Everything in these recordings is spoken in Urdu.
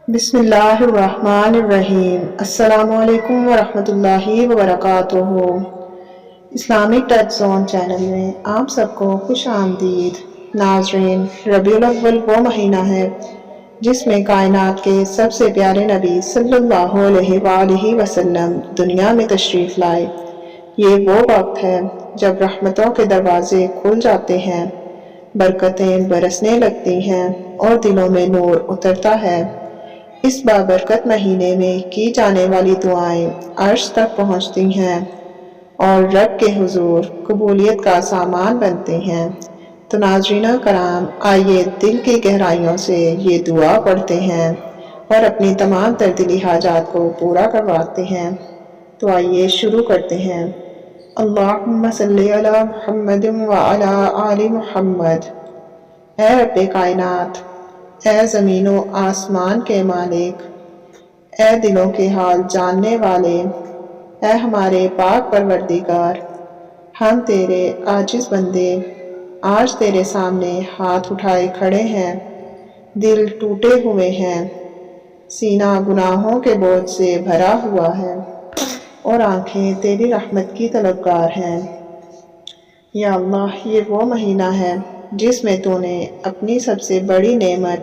بسم اللہ الرحمن الرحیم۔ السلام علیکم ورحمۃ اللہ وبرکاتہ۔ اسلامک ٹچ زون چینل میں آپ سب کو خوش آمدید۔ ناظرین، ربیع الاول وہ مہینہ ہے جس میں کائنات کے سب سے پیارے نبی صلی اللہ علیہ وآلہ وسلم دنیا میں تشریف لائے۔ یہ وہ وقت ہے جب رحمتوں کے دروازے کھل جاتے ہیں، برکتیں برسنے لگتی ہیں اور دلوں میں نور اترتا ہے۔ اس بابرکت مہینے میں کی جانے والی دعائیں عرش تک پہنچتی ہیں اور رب کے حضور قبولیت کا سامان بنتے ہیں۔ تو ناظرین کرام، آئیے دل کی گہرائیوں سے یہ دعا پڑھتے ہیں اور اپنی تمام تر دلی حاجات کو پورا کرواتے ہیں۔ تو آئیے شروع کرتے ہیں۔ اللہم صلی علی محمد وعلی آل محمد۔ اے رب کائنات، اے زمین و آسمان کے مالک، اے دلوں کے حال جاننے والے، اے ہمارے پاک پروردگار، ہم تیرے عاجز بندے آج تیرے سامنے ہاتھ اٹھائے کھڑے ہیں، دل ٹوٹے ہوئے ہیں، سینہ گناہوں کے بوجھ سے بھرا ہوا ہے اور آنکھیں تیری رحمت کی طلبگار ہیں۔ یا اللہ، یہ وہ مہینہ ہے جس میں تو نے اپنی سب سے بڑی نعمت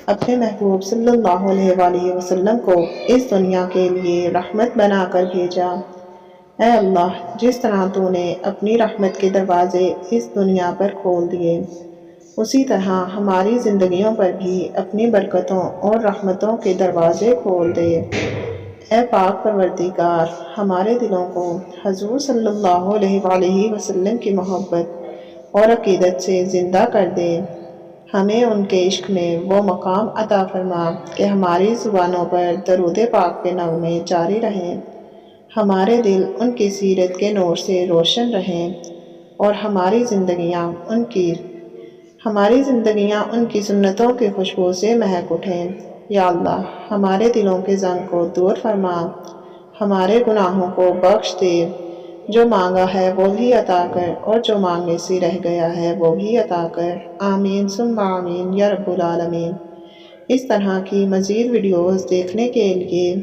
اپنے محبوب صلی اللہ علیہ وآلہ وسلم کو اس دنیا کے لیے رحمت بنا کر بھیجا۔ اے اللہ، جس طرح تو نے اپنی رحمت کے دروازے اس دنیا پر کھول دیے، اسی طرح ہماری زندگیوں پر بھی اپنی برکتوں اور رحمتوں کے دروازے کھول دے۔ اے پاک پروردگار، ہمارے دلوں کو حضور صلی اللہ علیہ وآلہ وسلم کی محبت اور عقیدت سے زندہ کر دے۔ ہمیں ان کے عشق میں وہ مقام عطا فرما کہ ہماری زبانوں پر درود پاک کے نغمے جاری رہیں، ہمارے دل ان کی سیرت کے نور سے روشن رہیں اور ہماری زندگیاں ان کی سنتوں کی خوشبو سے مہک اٹھیں۔ یا اللہ، ہمارے دلوں کے زنگ کو دور فرما، ہمارے گناہوں کو بخش دے، جو مانگا ہے وہ بھی عطا کر اور جو مانگنے سے رہ گیا ہے وہ بھی عطا کر۔ آمین ثم آمین یا رب العالمین۔ اس طرح کی مزید ویڈیوز دیکھنے کے لیے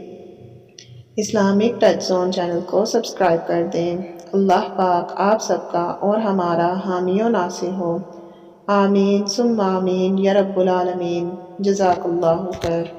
اسلامک ٹچ زون چینل کو سبسکرائب کر دیں۔ اللہ پاک آپ سب کا اور ہمارا حامی و ناصر ہو۔ آمین ثم آمین یا رب العالمین۔ جزاک اللہ خیر۔